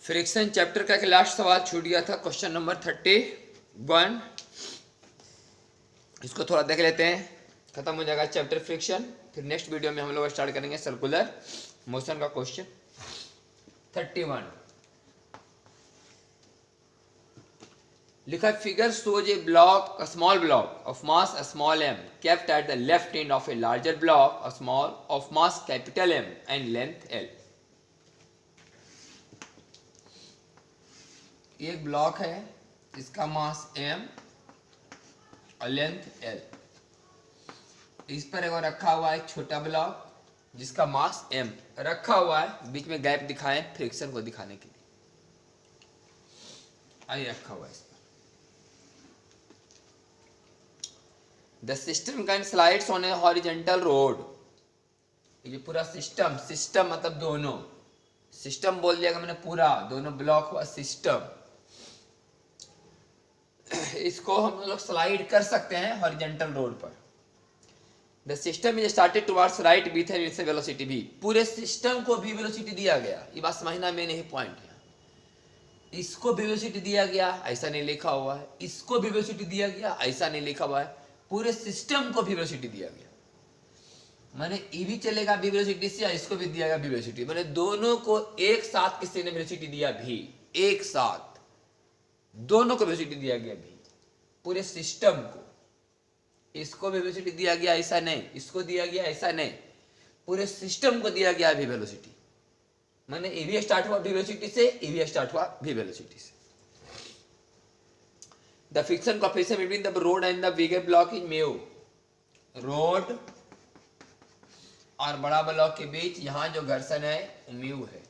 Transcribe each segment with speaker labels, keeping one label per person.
Speaker 1: Friction chapter का एक last सवाल छूट गया था, क्वेश्चन नंबर 31। इसको थोड़ा देख लेते हैं, खत्म हो जाएगा चैप्टर फ्रिक्शन। फिर नेक्स्ट वीडियो में हम लोग स्टार्ट करेंगे सर्कुलर मोशन का क्वेश्चन 31। लिखा figure shows A block, a small block of mass small m kept at the left end of a larger block a small of mass capital M and length L। एक block है, इसका मास m और length L। इस पर एक रखा हुआ है छोटा ब्लॉक जिसका मास m रखा हुआ है, बीच में गैप दिखाएं फ्रिक्शन को दिखाने के लिए। आइए रखा हुआ है इस पर। The system can slides on A horizontal road. ये पूरा सिस्टम, सिस्टम मतलब दोनों, सिस्टम बोल दिया मैंने पूरा, दोनों ब्लॉक हुआ सिस्टम। इसको हम लोग स्लाइड कर सकते हैं हॉरिजेंटल रोड पर। The system is started towards right with an initial velocity v। पूरे सिस्टम को v वेलोसिटी दिया गया, ये बात समझना में नहीं पॉइंट है। इसको भी वेलोसिटी दिया गया, ऐसा नहीं लिखा हुआ है, इसको भी वेलोसिटी दिया गया, ऐसा नहीं लिखा हुआ है, पूरे सिस्टम को भी वेलोसिटी दिया गया। मैंने ये भी चलेगा v वेलोसिटी से, या इसको भी दिया गया v वेलोसिटी, मैंने दोनों को एक साथ किसी ने वेलोसिटी दिया v, एक साथ दोनों को वेलोसिटी दिया गया v, पूरे सिस्टम को। इसको भी वेलोसिटी दिया गया, ऐसा नहीं, इसको दिया गया, ऐसा नहीं, पूरे सिस्टम को दिया गया v वेलोसिटी। मैंने ए भी स्टार्ट हुआ v वेलोसिटी से, ए भी स्टार्ट हुआ v वेलोसिटी से। The friction coefficient between the road and the bigger block is mu. Road और बड़ा ब्लॉक के बीच यहां जो घर्षण है म्यू है,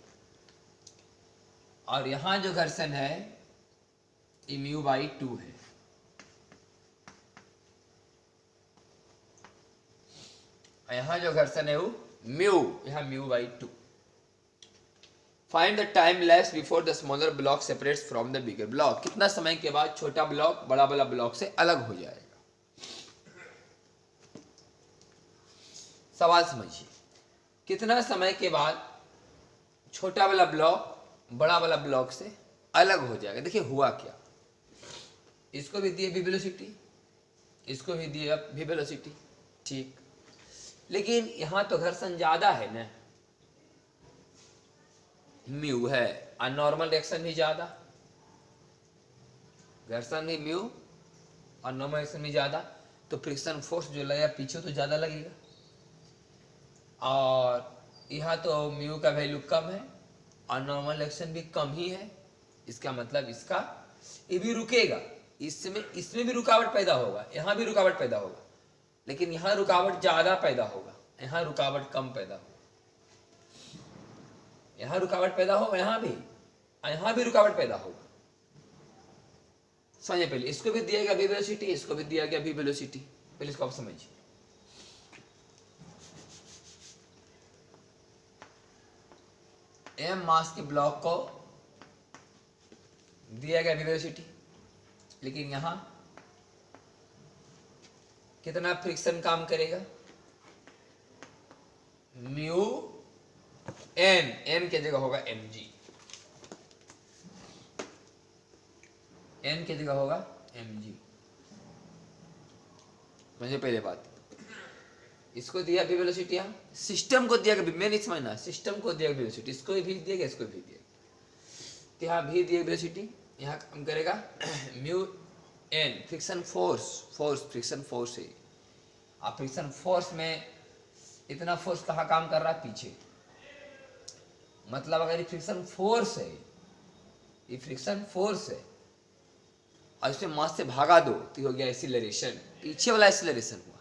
Speaker 1: और यहां जो घर्षण है ये म्यू बाई 2 है। यहां जो घर्षण है वो म्यू, यहां mu by 2। Find the time lapse before the smaller block separates from the bigger block. कितना समय के बाद छोटा ब्लॉक बड़ा वाला ब्लॉक से अलग हो जाएगा। सवाल समझिए, कितना समय के बाद छोटा वाला ब्लॉक बड़ा वाला ब्लॉक से अलग हो जाएगा। देखिए हुआ क्या, इसको भी दिए v वेलोसिटी, इसको भी दिए v वेलोसिटी, ठीक, लेकिन यहां तो घर्षण ज्यादा है ना, म्यू है, और नॉर्मल रिएक्शन भी ज्यादा, घर्षण भी म्यू और नॉर्मल रिएक्शन भी ज्यादा, तो फ्रिक्शन फोर्स जो लगेगा पीछे तो ज्यादा लगेगा। और यहाँ तो म्यू का वैल्यू कम है और नॉर्मल रिएक्शन भी कम ही है, इसका मतलब इसका ये भी रुकेगा, इसमें भी रुकावट पैदा होगा, यहाँ भी रुकावट पैदा होगा, लेकिन यहाँ रुकावट ज्यादा पैदा होगा, यहाँ रुकावट कम पैदा होगा। यहाँ रुकावट पैदा होगा, यहाँ भी रुकावट पैदा होगा। समझिए, पहले इसको भी दिया गया v वेलोसिटी, इसको भी दिया गया v वेलोसिटी, पहले इसको आप समझिए। m मास के ब्लॉक को दिया गया v वेलोसिटी, लेकिन यहां कितना फ्रिक्शन काम करेगा, म्यू n के जगह होगा mg, n के जगह होगा mg। मुझे पहले बात, इसको दिया v वेलोसिटी, यहाँ सिस्टम को दिया गया, मैं नहीं समझना, सिस्टम को दिया वेलोसिटी, इसको भी दिया गया, इसको भी दिया, तो यहाँ भी दिया वेलोसिटी, यहाँ काम करेगा mu n। Friction force friction force है, आप फ्रिक्शन फोर्स में इतना फोर्स कहाँ काम कर रहा है, पीछे, मतलब अगर ये फ्रिक्शन फोर्स है, ये फ्रिक्शन फोर्स है और इसमें मास से भागा दो तो हो गया एक्सीलरेशन, पीछे वाला एक्सीलरेशन हुआ,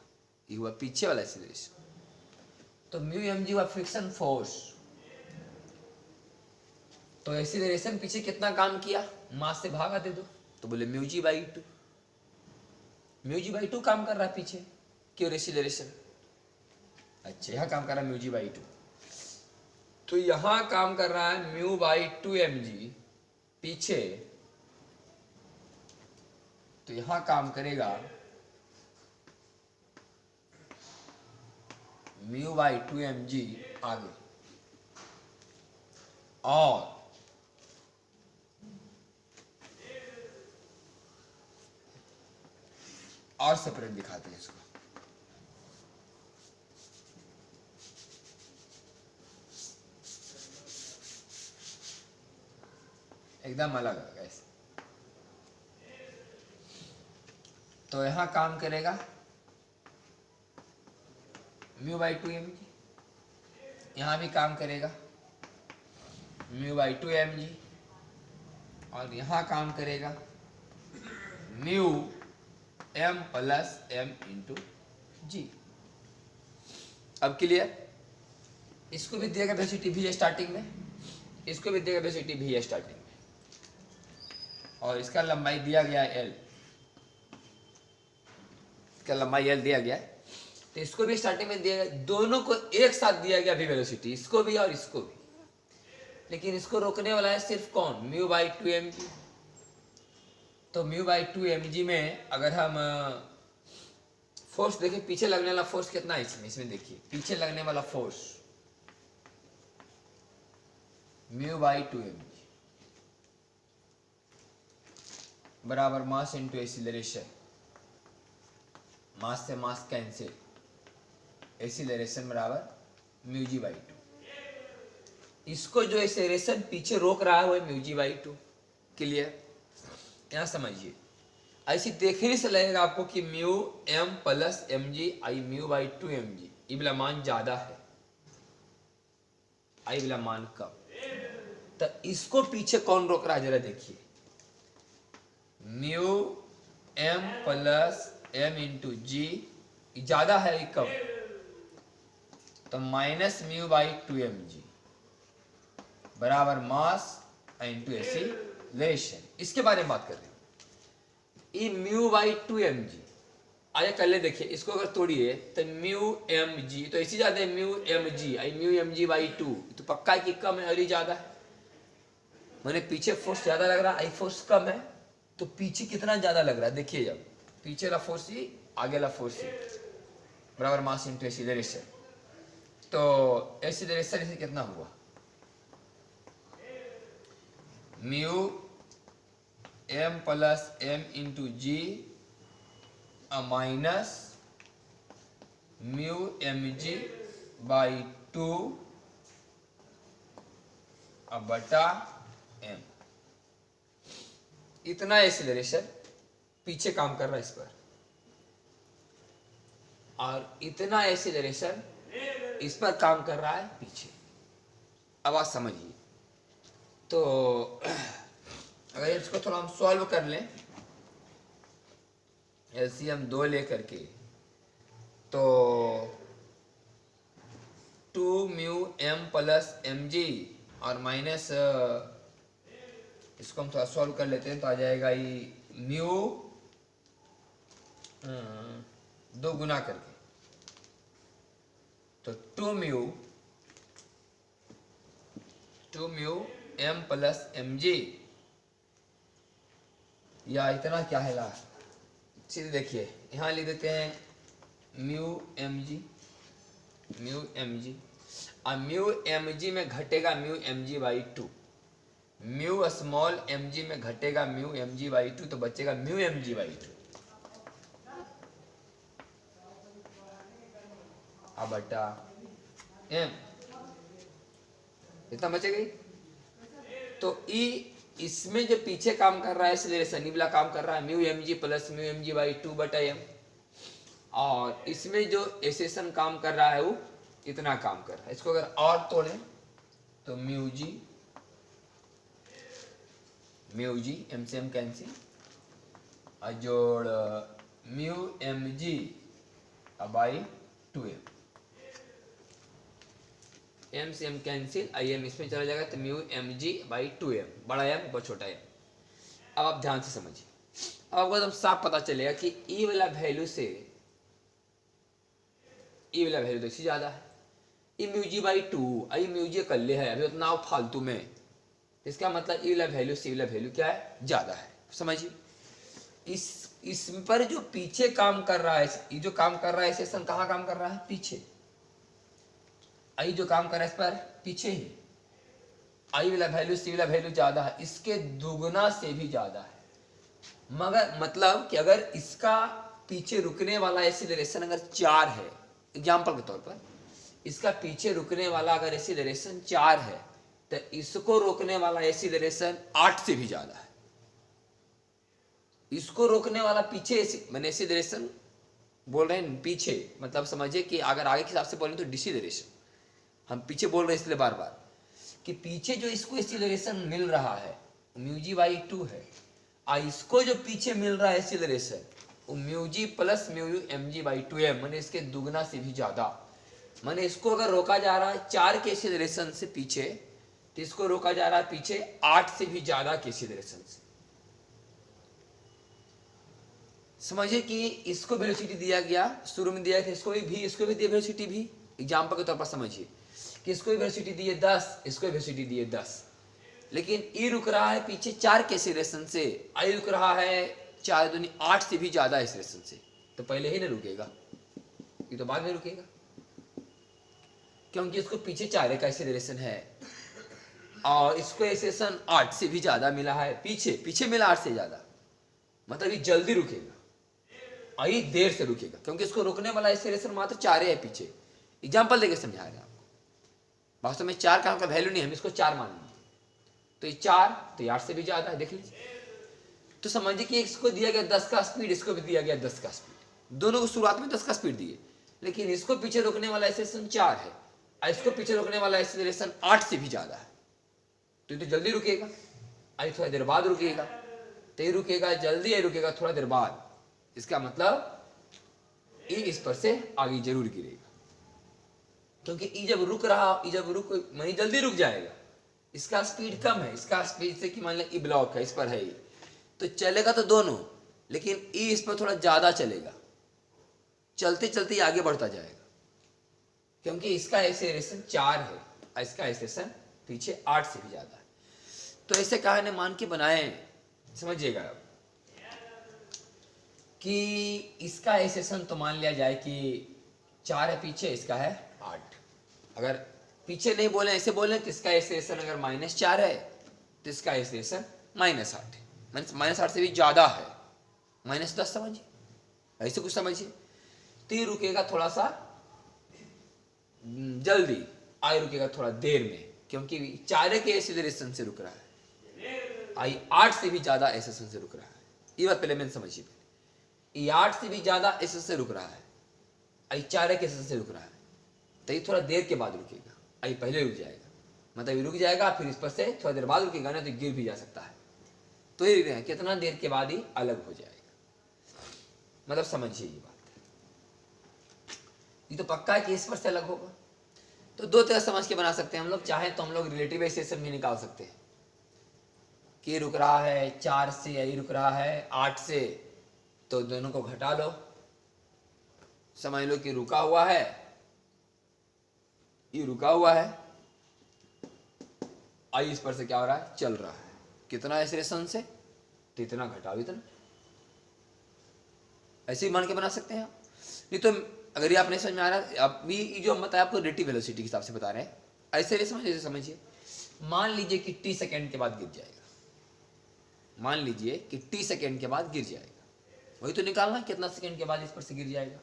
Speaker 1: ये हुआ पीछे वाला एक्सीलरेशन, तो म्यू mg हुआ फ्रिक्शन फोर्स। तो एक्सीलरेशन पीछे कितना काम किया, मास से भागा दे दो, तो बोले mu g by 2, mu g by 2 काम कर रहा है पीछे, क्यों एक्सीलरेशन, अच्छा यहाँ काम कर रहा है म्यू जी बाई 2, तो यहां काम कर रहा है म्यू बाई 2 mg पीछे, तो यहां काम करेगा म्यू बाई 2 mg आगे, और और सेपरेट दिखाते हैं इसको। एकदम अलग है गाइस। तो यहां काम करेगा म्यू बाई 2mg, यहां भी काम करेगा म्यू बाई 2mg, और यहां काम करेगा mu m plus m into g. अब क्लियर? इसको भी दिएगा वेलोसिटी v है स्टार्टिंग में, इसको भी दिएगा वेलोसिटी v है स्टार्टिंग में, और इसका लंबाई दिया गया है l, इसका लंबाई l दिया गया है। तो इसको भी स्टार्टिंग में दिया गया, दोनों को एक साथ दिया गया भी वेलोसिटी, इसको भी और इसको भी, लेकिन इसको रोकने वाला है सिर्फ कौन? Mu by 2mg। तो म्यू बाई 2mg में अगर हम फोर्स देखें, पीछे लगने वाला फोर्स कितना है इसमें देखिए, पीछे लगने वाला फोर्स म्यू बाई 2mg बराबर मास इंटू एक्सीलरेशन, मास से मास कैंसिल, एक्सीलरेशन बराबर म्यू जी बाई 2। इसको जो एक्सीलरेशन पीछे रोक रहा है वो म्यू जी बाई 2। क्लियर? यहां समझिए, ऐसी देखने से लगेगा आपको कि mu m plus M g आई म्यू बाई 2mg, ये वाला मान ज्यादा है, आई वाला मान कम। तो इसको पीछे कौन रोक रहा है जरा देखिए, mu m plus m into g ज्यादा है कम, तो माइनस म्यू बाई 2mg बराबर मास इंटू एक्सीलरेशन। इसके बारे में बात कर रहे हैं, ये म्यू बाई 2mg आगे कर ले। देखिए इसको अगर तोड़िए तो म्यू mg, तो इसी ज्यादा है mu mg I mu mg by 2, तो पक्का है कि कम है और ये ज्यादा है, मैंने पीछे फोर्स ज्यादा लग रहा है, आई फोर्स कम है, तो पीछे कितना ज्यादा लग रहा है देखिए, जब पीछे वाला फोर्स ही आगे वाला फोर्स ही बराबर मास इंटू एक्सीलरेशन। तो एक्सीलरेशन इसे कितना हुआ, mu m plus m into g minus mu mg by 2 बटा m। इतना एक्सीलरेशन पीछे काम कर रहा है इस पर, और इतना एक्सीलरेशन इस पर काम कर रहा है पीछे। अब आप समझिए, तो अगर इसको थोड़ा हम सॉल्व कर लें, एलसीएम 2 लेकर के, तो 2 म्यू m प्लस mg और माइनस, इसको हम थोड़ा सॉल्व कर लेते हैं तो आ जाएगा ये म्यू 2 गुना करके, तो 2 म्यू m प्लस mg, या इतना क्या है ला, सीधे देखिए यहाँ लिख देते हैं म्यू mg और म्यू mg में घटेगा mu mg by 2, mu small mg में घटेगा म्यू mg बाई 2, तो बचेगा म्यू mg बाई 2 अब बटा m, इतना बचेगा। तो ई इसमें जो पीछे काम कर रहा है एक्सीलरेशन, ये वाला काम कर रहा है mu mg plus mu mg by 2 बटा m, और इसमें जो एक्सेशन काम कर रहा है वो इतना काम कर रहा है। इसको अगर और तोड़े तो म्यू जी m से m कैंसिल, और जोड़ mu mg by 2m, m से m कैंसिल, आई m इसमें चला जाएगा, तो म्यू mg बाई 2m, बड़ा m और छोटा m। अब आप ध्यान से समझिए, अब आपको एकदम साफ पता चलेगा कि ई वाला वैल्यू से ई वाला वैल्यू देखिए ज्यादा है, ई म्यू जी बाई 2, आई म्यू जी कर ले है अभी उतना फालतू में, इसका मतलब ई वाला वैल्यू सी वाला वैल्यू क्या है, ज्यादा है। समझिए इस पर जो पीछे काम कर रहा है, ये जो काम कर रहा है सेशन कहाँ काम कर रहा है, पीछे। आई जो काम कर रहा है इस पर पीछे ही, आई वाला वैल्यू सी वाला वैल्यू ज्यादा है, इसके दुगना से भी ज्यादा है। मगर मतलब कि अगर इसका पीछे रुकने वाला एक्सीलरेशन अगर 4 है, एग्जाम्पल के तौर पर इसका पीछे रुकने वाला अगर एक्सीलरेशन 4 है तो इसको रोकने वाला एक्सीलरेशन 8 से भी ज्यादा है। इसको रोकने वाला पीछे मैंने एक्सीलरेशन बोल रहे हैं पीछे, मतलब समझिए कि अगर आगे के हिसाब से बोलें तो डिसीलरेशन, हम पीछे बोल रहे हैं इसलिए बार बार कि पीछे जो इसको एक्सीलरेशन मिल रहा है μg/2 है, और इसको जो पीछे मिल रहा है एक्सीलरेशन वो μg प्लस μu mg/2 है, मैंने इसके दुगना से भी ज्यादा। मैंने इसको अगर रोका जा रहा है 4 के एक्सीलरेशन से पीछे, तो इसको रोका जा रहा है पीछे 8 से भी ज्यादा के एक्सीलरेशन से। समझिए कि इसको वेलोसिटी दिया गया, शुरू में दिया था इसको भी दिया वेलोसिटी भी, एग्जाम्पल के तौर पर समझिए कि इसको भी वेलोसिटी दिए 10, इसको भी वेलोसिटी दिए 10, लेकिन ई रुक रहा है पीछे 4 के एक्सीलरेशन से, आई रुक रहा है 4 दूनी 8 से भी ज्यादा एक्सीलरेशन से, तो पहले ही ना रुकेगा, ये तो बाद में रुकेगा, क्योंकि इसको पीछे 4 का एक्सीलरेशन है और इसको एक्सीलरेशन 8 से भी ज्यादा मिला है, पीछे मिला 8 से ज्यादा, मतलब ये जल्दी रुकेगा और ये देर से रुकेगा, क्योंकि इसको रोकने वाला एक्सीलरेशन मात्र 4 है पीछे। एग्जाम्पल देके समझा रहे हैं आपको, वास्तव में 4 का वैल्यू नहीं, हम इसको 4 मान लेंगे, तो ये 4 तो 8 से भी ज्यादा है, देख लीजिए। तो समझिए कि इसको दिया गया 10 का स्पीड, इसको भी दिया गया 10 का स्पीड, दोनों को शुरुआत में 10 का स्पीड दिए, लेकिन इसको पीछे रोकने वाला एक्सीलरेशन 4 है और इसको पीछे रोकने वाला एक्सीलरेशन 8 से भी ज्यादा है, तो ये तो जल्दी रुकेगा, आई थोड़ा देर बाद रुकेगा, तो ये रुकेगा जल्दी, ये रुकेगा थोड़ा देर बाद, इसका मतलब ई इस पर से आगे जरूर गिरेगा, क्योंकि ई जब रुक मानी जल्दी रुक जाएगा, इसका स्पीड कम है, इसका स्पीड से कि मान लें ई ब्लॉक है, इस पर है, तो चलेगा तो दोनों, लेकिन ई इस पर थोड़ा ज्यादा चलेगा, चलते चलते आगे बढ़ता जाएगा, क्योंकि इसका एक्सीलरेशन 4 है और इसका एक्सीलरेशन पीछे 8 से भी ज्यादा है। तो ऐसे कहानी मान के बनाए, समझिएगा कि इसका एक्सीलरेशन तो मान लिया जाए कि 4 है पीछे, इसका है 8, अगर पीछे नहीं बोले ऐसे बोले तो इसका एक्सीलरेशन अगर -4 है तो इसका एक्सीलरेशन -8 है, -8 से भी ज्यादा है, -10 समझिए, ऐसे कुछ समझिए, तो ये रुकेगा थोड़ा सा जल्दी, आई रुकेगा थोड़ा देर में, क्योंकि 4 के एक्सीलरेशन से रुक रहा है, आई 8 से भी ज्यादा एक्सीलरेशन से रुक रहा है, ये बात पहले मैंने समझिए, ये 8 से भी ज्यादा एक्सीलरेशन से रुक रहा है, आई 4 के एक्सीलरेशन से रुक रहा है, तो ये थोड़ा देर के बाद रुकेगा, आई पहले रुक जाएगा, मतलब ये रुक जाएगा फिर इस पर से थोड़ा देर बाद रुकेगा ना, तो गिर भी जा सकता है, तो ये कितना देर के बाद ही अलग हो जाएगा, मतलब समझिए ये बात, ये तो पक्का है कि इस पर से अलग होगा। तो दो तरह समझ के बना सकते हैं हम लोग, चाहे तो हम लोग रिलेटिव एक्सीलरेशन भी निकाल सकते हैं कि रुक रहा है 4 से, यही रुक रहा है 8 से, तो दोनों को घटा लो, समझ लो कि रुका हुआ है, ये रुका हुआ है, आई इस पर से क्या हो रहा है, चल रहा है, कितना एक्सीलरेशन से, तो इतना घटाओ इतना, ऐसे ही मान के बना सकते हैं। नहीं तो अगर ये आप नहीं समझ में आ रहा, अभी जो हम बताया आपको रिलेटिव वेलोसिटी के हिसाब से बता रहे हैं, ऐसे नहीं समझिए, मान लीजिए कि t सेकेंड के बाद गिर जाएगा, मान लीजिए कि t सेकेंड के बाद गिर जाएगा, वही तो निकालना कितना सेकेंड के बाद इस पर से गिर जाएगा,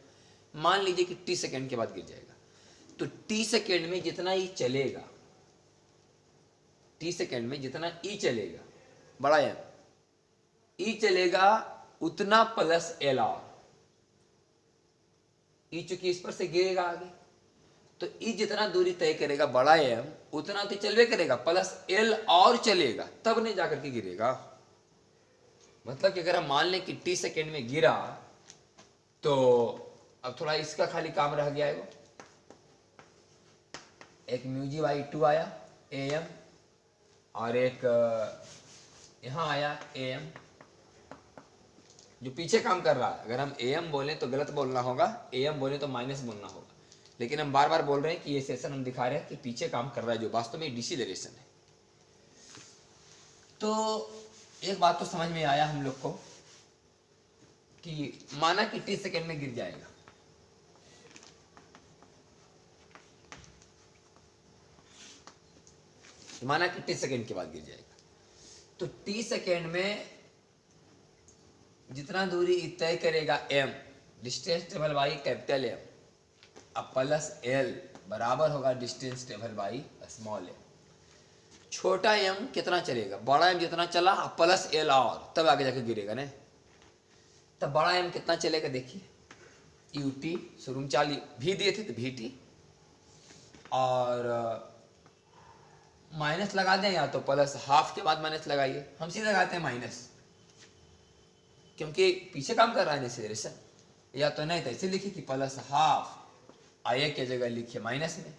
Speaker 1: मान लीजिए कि t सेकेंड के बाद गिर जाएगा, तो t सेकेंड में जितना ई चलेगा, t सेकेंड में जितना ई चलेगा, बड़ा एम ई चलेगा उतना प्लस एल आर, ई चूंकि इस पर से गिरेगा आगे, तो ई जितना दूरी तय करेगा बड़ा एम उतना तो चलवे करेगा, प्लस एल और चलेगा, तब नहीं जाकर के गिरेगा। मतलब कि अगर हम मान लें कि t सेकेंड में गिरा, तो अब थोड़ा इसका खाली काम रह गया है, एक μg/2 आया am और एक यहां आया am, जो पीछे काम कर रहा है, अगर हम am बोले तो गलत बोलना होगा, am बोले तो माइनस बोलना होगा, लेकिन हम बार बार बोल रहे हैं कि ये सेशन हम दिखा रहे हैं कि पीछे काम कर रहा है, जो वास्तव में डिसीलरेशन है। तो एक बात तो समझ में आया हम लोग को कि माना कि t सेकेंड में गिर जाएगा, माना कि t सेकेंड के बाद गिर जाएगा, तो t सेकेंड में जितना दूरी तय करेगा m, distance table by capital M अब प्लस एल बराबर होगा distance table by small m. छोटा एम कितना चलेगा, बड़ा एम जितना चला प्लस एल और तब आगे जाके गिरेगा ना। तब बड़ा एम कितना चलेगा देखिए, यू टी शुरू में 40 भी दिए थे तो भी टी और माइनस लगा दें या तो प्लस हाफ के बाद माइनस लगाइए। हम सीधे लगाते हैं माइनस क्योंकि पीछे काम कर रहा है एक्सीलरेशन, या तो नहीं तो ऐसे लिखिए कि प्लस हाफ आई ए की जगह लिखिए माइनस में,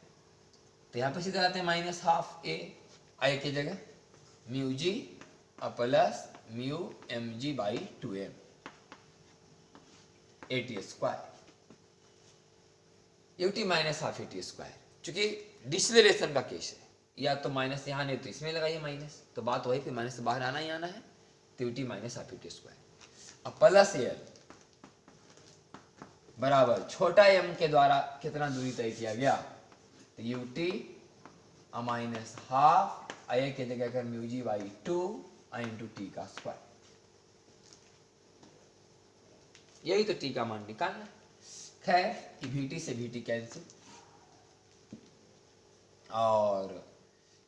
Speaker 1: तो यहाँ पे सीधे लगाते हैं माइनस हाफ ए आई की जगह mu g plus mu M g by 2m a t square u t minus half a t square. चूंकि डिसलेरेशन का केस है, या तो माइनस यहाँ नहीं तो इसमें लगाइए माइनस, तो बात वही फिर माइनस से बाहर आना ही आना है, तो u t minus half a t square. अब प्लस एल बराबर छोटा एम के द्वारा कितना दूरी तय किया गया, तो यू टी माइनस हाफ आई की जगह कर mu g by 2 into t का स्क्वायर। यही तो टी का मान निकालना है। खैर कि वी से वी कैंसिल और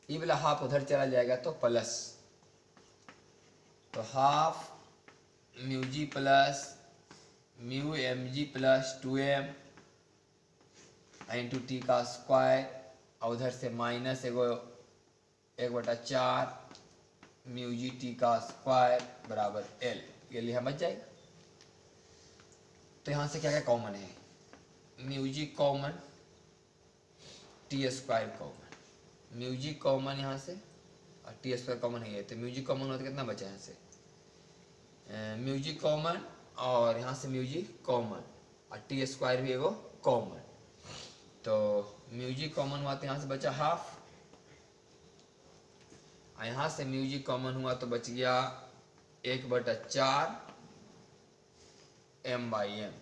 Speaker 1: ये वाला हाफ उधर चला जाएगा तो प्लस, तो half mu g plus mu M g plus 2m into t का स्क्वायर और उधर से माइनस 1/4 म्यू जी टी का स्क्वायर बराबर एल, ये लिखा बच जाएगा। तो यहाँ से क्या क्या कॉमन है, mu g common, t square common, mu g common यहाँ से और टी स्क्वायर कॉमन है, तो म्यू जी कॉमन होता कितना बचा यहाँ से, म्यू जी कॉमन और यहाँ से म्यू जी कॉमन और टी स्क्वायर भी एगो कॉमन, तो म्यू जी कॉमन हुआ तो यहाँ से बचा हाफ, और यहाँ से म्यू जी कॉमन हुआ तो बच गया 1/4 m बाई एम।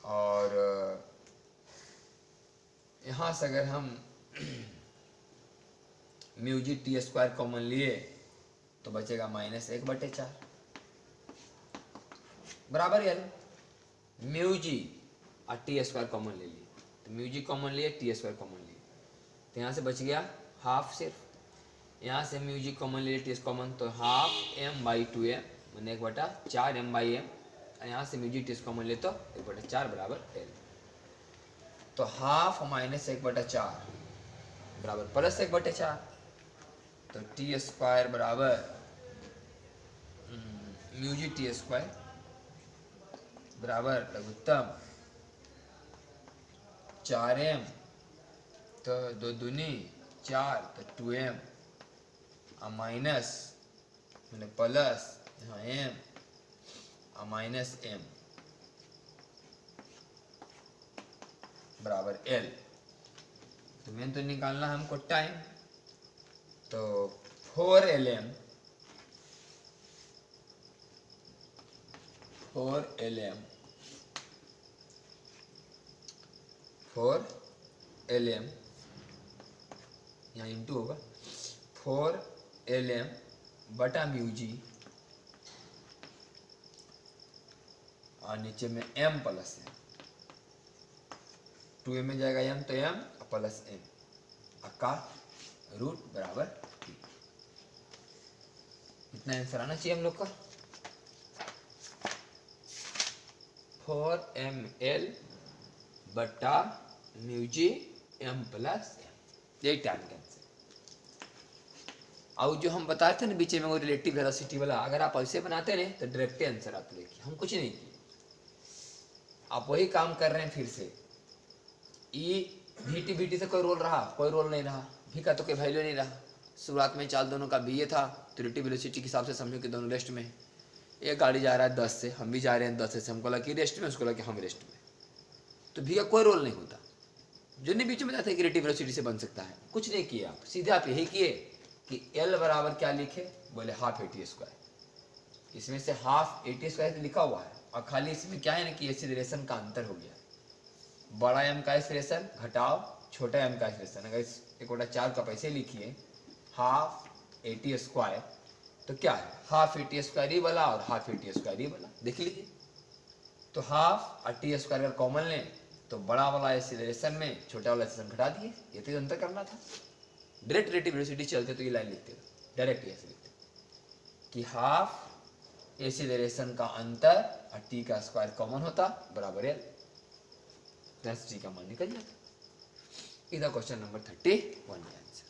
Speaker 1: और यहाँ से अगर हम mu g T square common लिए तो बचेगा माइनस 1/4 बराबर एल। म्यू जी और टी स्क्वायर कॉमन ले लिए, तो म्यू जी कॉमन लिए टी स्क्वायर कॉमन लिए, तो यहाँ से बच गया हाफ सिर्फ, यहाँ से म्यू जी कॉमन ले लिए टी कॉमन तो हाफ m बाई 2m मैंने 1/4 m बाई एम, और यहाँ से म्यू जी टी कॉमन ले तो 1/4 बराबर एल। तो हाफ माइनस 1/4 बराबर प्लस 1/4, तो टी स्क्वायर बराबर म्यू जी टी स्क्वायर बराबर लघुत्तम 4m, तो 2 दूनी 4 तो 2m और माइनस मैंने प्लस यहाँ m और माइनस m बराबर l। तो मैंने तो निकालना हमको टाइम, तो 4lm 4lm यहाँ इंटू होगा 4lm बटा म्यू जी और नीचे में m प्लस m, 2m में जाएगा m तो m प्लस m का रूट बराबर t। इतना आंसर आना चाहिए हम लोग का 4ml बटा mu G m plus m, यही टाइम का आंसर। और जो हम बताए थे ना बीच में वो रिलेटिव वेलोसिटी वाला, अगर आप ऐसे बनाते ना तो डायरेक्ट आंसर आप लेके, हम कुछ नहीं किए, आप वही काम कर रहे हैं फिर से। ई वी टी से कोई रोल रहा, कोई रोल नहीं रहा, भी का तो कोई वैल्यू नहीं रहा। शुरुआत में चाल दोनों का बी ए था, तो रिलेटिव वेलोसिटी के हिसाब से समझो कि दोनों रेस्ट में है। एक गाड़ी जा रहा है 10 से, हम भी जा रहे हैं 10 से, हमको लगा कि रेस्ट में, उसको लगा कि हम रेस्ट में, तो भी का कोई रोल नहीं होता। जो नहीं बीच में जाते कि रिलेटिव वेलोसिटी से बन सकता है, कुछ नहीं किए आप, सीधे आप यही किए कि एल बराबर क्या लिखे, बोले हाफ ए टी स्क्वायर। इसमें से हाफ ए टी स्क्वायर लिखा हुआ है और खाली इसमें क्या है ना कि एक्सीलरेशन का अंतर हो गया, बड़ा एम का एक्सीलरेशन घटाओ छोटा एम का एक्सीलरेशन। अगर 1/4 का पैसे लिखिए हाफ ए टी स्क्वायर तो क्या है, हाफ ए टी स्क्वायर ही वाला और हाफ ए टी स्क्वायर ही वाला, देख लीजिए। तो हाफ और टी स्क्वायर अगर कॉमन लें तो बड़ा वाला एक्सीलरेशन में छोटा वाला एक्सीलरेशन घटा दिए, ये तो अंतर करना था। डायरेक्ट रिलेटिव वेलोसिटी चलते तो ये लाइन लिखते हो, डायरेक्ट ऐसे लिखते कि हाफ एक्सीलरेशन का अंतर और टी का स्क्वायर कॉमन होता बराबर एल, टी का मान निकल जाता। इधर क्वेश्चन नंबर 31 आंसर।